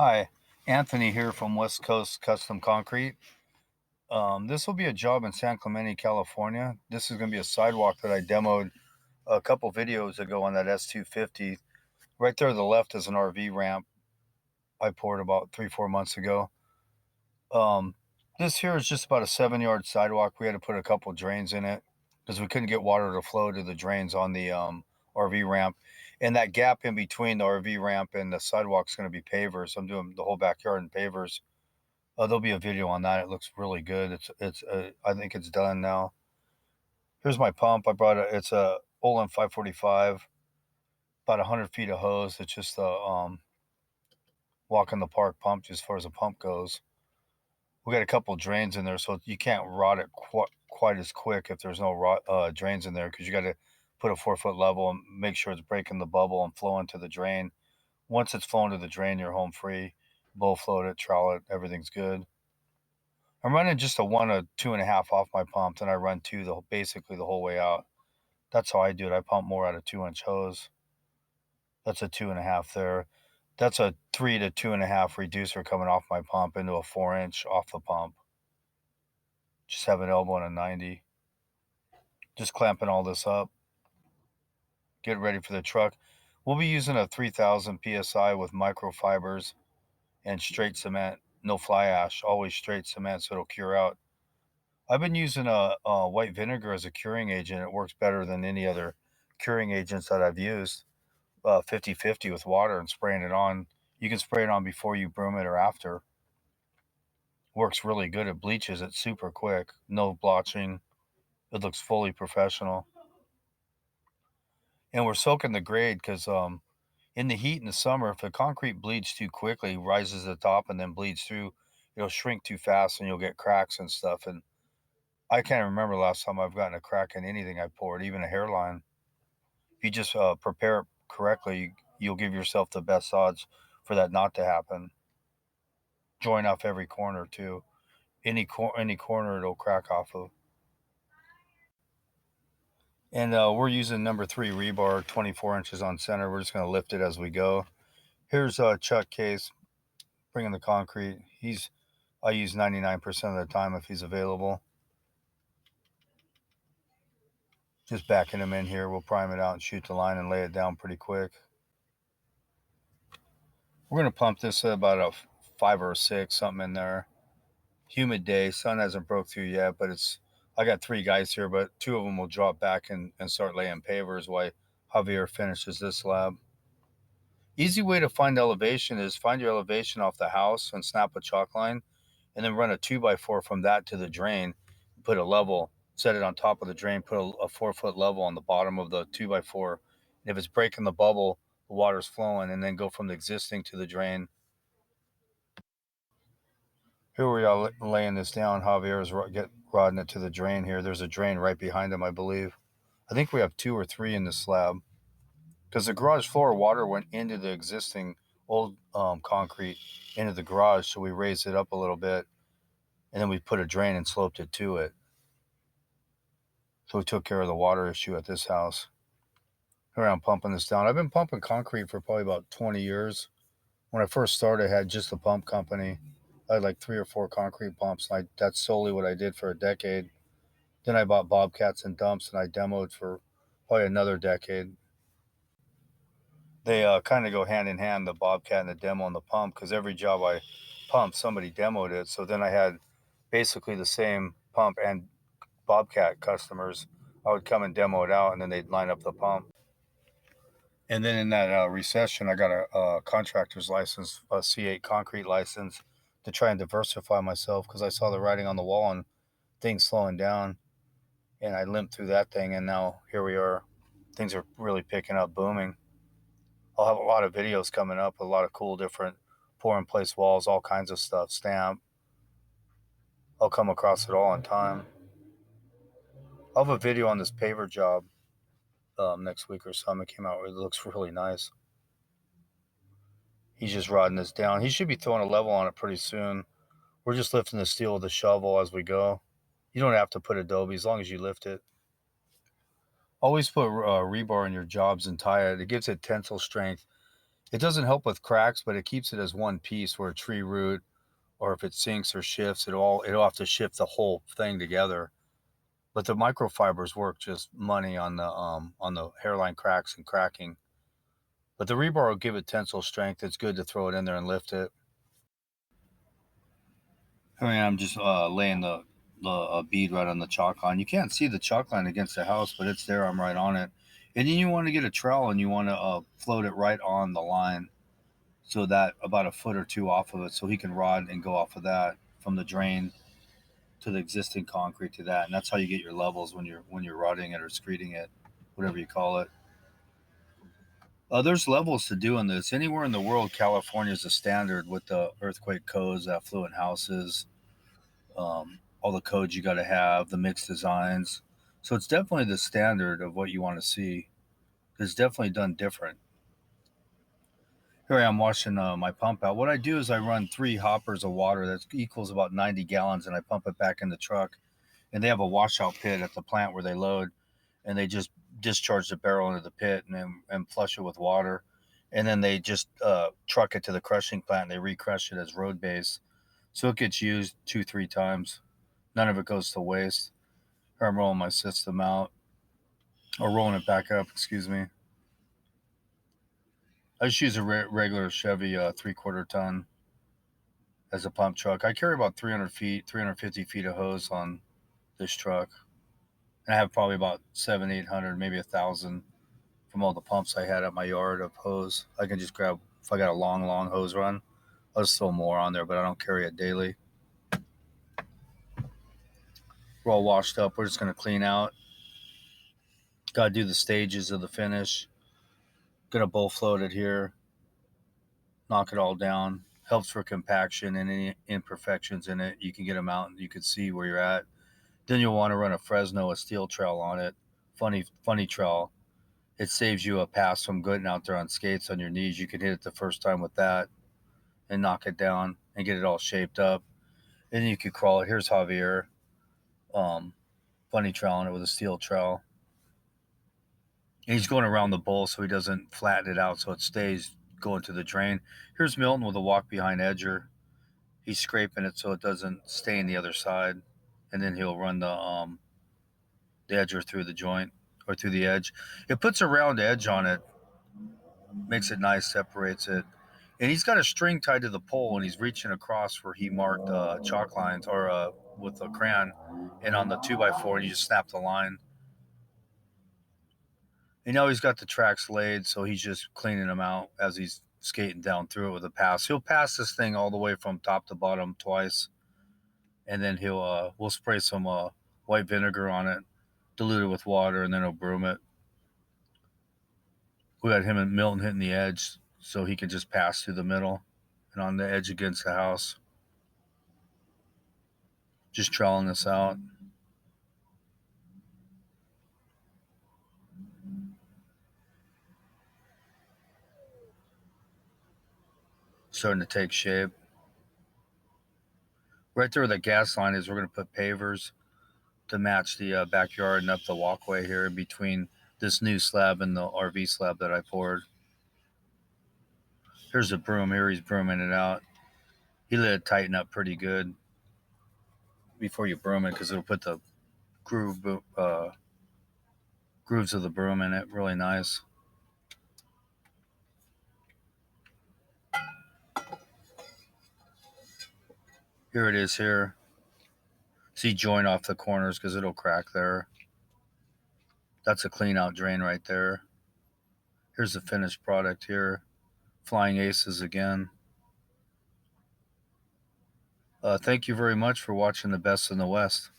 Hi, Anthony here from West Coast Custom Concrete. This will be a job in San Clemente, California. This is going to be a sidewalk that I demoed a couple videos ago on that S250. Right there to the left is an RV ramp I poured about 3, 4 months ago. Um, this here is just about a 7 yard sidewalk. We had to put a couple drains in it because we couldn't get water to flow to the drains on the RV ramp. And that gap in between the RV ramp and the sidewalk is going to be pavers. I'm doing the whole backyard in pavers. There'll be a video on that. It looks really good. It's I think it's done now. Here's my pump. I brought it's a Olin 545, about 100 feet of hose. It's just a walk in the park pump as far as the pump goes. We got a couple drains in there, so you can't rot it quite as quick if there's no drains in there because you got to put a 4 foot level and make sure it's breaking the bubble and flowing to the drain. Once it's flowing to the drain, you're home free. Bow float it, trowel it, everything's good. I'm running just a 2.5 off my pump, then I run two basically the whole way out. That's how I do it. I pump more out of 2 inch hose. That's a 2.5 there. That's a 3 to 2.5 reducer coming off my pump into a 4 inch off the pump. Just have an elbow and a 90. Just clamping all this up. Get ready for the truck. We'll be using a 3000 psi with microfibers and straight cement, no fly ash, always straight cement so it'll cure out. I've been using a white vinegar as a curing agent. It works better than any other curing agents that I've used. 50/50 with water and spraying it on. You can spray it on before you broom it or after. Works really good. It bleaches it super quick. No blotching. It looks fully professional. And we're soaking the grade because in the heat in the summer, if the concrete bleeds too quickly, rises to the top and then bleeds through, it'll shrink too fast and you'll get cracks and stuff. And I can't remember the last time I've gotten a crack in anything I poured, even a hairline. If you just prepare it correctly, you'll give yourself the best odds for that not to happen. Join off every corner too. Any corner it'll crack off of. And we're using number 3 rebar, 24 inches on center. We're just going to lift it as we go. Here's Chuck Case bringing the concrete. I use 99% of the time if he's available. Just backing him in here. We'll prime it out and shoot the line and lay it down pretty quick. We're going to pump this at about a 5 or a 6, something in there. Humid day. Sun hasn't broke through yet, but I got 3 guys here, but 2 of them will drop back and start laying pavers while Javier finishes this slab. Easy way to find elevation is find your elevation off the house and snap a chalk line and then run a 2x4 from that to the drain. Put a level, set it on top of the drain, put a 4 foot level on the bottom of the 2x4. And if it's breaking the bubble, the water's flowing, and then go from the existing to the drain. Here we are laying this down. Javier is rodding it to the drain here. There's a drain right behind him, I believe. I think we have 2 or 3 in the slab because the garage floor water went into the existing old concrete into the garage, so we raised it up a little bit, and then we put a drain and sloped it to it. So we took care of the water issue at this house. Here I'm pumping this down. I've been pumping concrete for probably about 20 years. When I first started, I had just a pump company. I had like 3 or 4 concrete pumps. And that's solely what I did for a decade. Then I bought Bobcats and dumps, and I demoed for probably another decade. They kind of go hand in hand, the Bobcat and the demo and the pump, because every job I pumped, somebody demoed it. So then I had basically the same pump and Bobcat customers. I would come and demo it out, and then they'd line up the pump. And then in that recession, I got a contractor's license, a C8 concrete license, to try and diversify myself because I saw the writing on the wall and things slowing down. And I limped through that thing, and now here we are. Things are really picking up, booming. I'll have a lot of videos coming up, a lot of cool different pour in place walls, all kinds of stuff, stamp. I'll come across it all in time. I'll have a video on this paver job next week or something. It came out. It looks really nice. He's just rodding this down. He should be throwing a level on it pretty soon. We're just lifting the steel with the shovel as we go. You don't have to put adobe as long as you lift it. Always put rebar in your jobs and tie it. It gives it tensile strength. It doesn't help with cracks, but it keeps it as one piece where a tree root or if it sinks or shifts, it'll have to shift the whole thing together. But the microfibers work just money on the hairline cracks and cracking. But the rebar will give it tensile strength. It's good to throw it in there and lift it. Here I am just laying the bead right on the chalk line. You can't see the chalk line against the house, but it's there. I'm right on it. And then you want to get a trowel and you want to float it right on the line so that about a foot or two off of it so he can rod and go off of that from the drain to the existing concrete to that. And that's how you get your levels when you're rodding it or screeding it, whatever you call it. There's levels to doing this. Anywhere in the world, California is a standard with the earthquake codes, affluent houses, all the codes you got to have, the mixed designs. So it's definitely the standard of what you want to see. It's definitely done different. Here I am washing my pump out. What I do is I run 3 hoppers of water that equals about 90 gallons, and I pump it back in the truck. And they have a washout pit at the plant where they load, and they just discharge the barrel into the pit and flush it with water. And then they just truck it to the crushing plant and they recrush it as road base. So it gets used 2, 3 times. None of it goes to waste. Here I'm rolling my system out, or rolling it back up, excuse me. I just use a regular Chevy 3/4 ton as a pump truck. I carry about 300 feet, 350 feet of hose on this truck. And I have probably about 700, 800, maybe 1,000 from all the pumps I had at my yard of hose. I can just grab, if I got a long hose run, I'll just throw more on there, but I don't carry it daily. We're all washed up. We're just going to clean out. Got to do the stages of the finish. Going to bowl float it here. Knock it all down. Helps for compaction and any imperfections in it. You can get them out and you can see where you're at. Then you'll want to run a Fresno, a steel trowel on it. Funny trowel. It saves you a pass from getting out there on skates on your knees. You can hit it the first time with that and knock it down and get it all shaped up. And then you could crawl it. Here's Javier, funny troweling it with a steel trowel. And he's going around the bowl so he doesn't flatten it out so it stays going to the drain. Here's Milton with a walk behind edger. He's scraping it so it doesn't stain the other side. And then he'll run the edger through the joint or through the edge. It puts a round edge on it, makes it nice, separates it. And he's got a string tied to the pole, and he's reaching across where he marked chalk lines or with a crayon, and on the 2x4, and you just snap the line. And now he's got the tracks laid, so he's just cleaning them out as he's skating down through it with a pass. He'll pass this thing all the way from top to bottom twice, and then we'll spray some white vinegar on it, dilute it with water, and then he'll broom it. We got him and Milton hitting the edge so he can just pass through the middle and on the edge against the house. Just troweling this out. Starting to take shape. Right there where the gas line is, we're going to put pavers to match the backyard and up the walkway here in between this new slab and the RV slab that I poured. Here's the broom. Here he's brooming it out. He let it tighten up pretty good before you broom it because it'll put the grooves of the broom in it really nice. Here it is here. See, joint off the corners because it'll crack there. That's a clean out drain right there. Here's the finished product here. Flying aces again. Thank you very much for watching The Best in the West.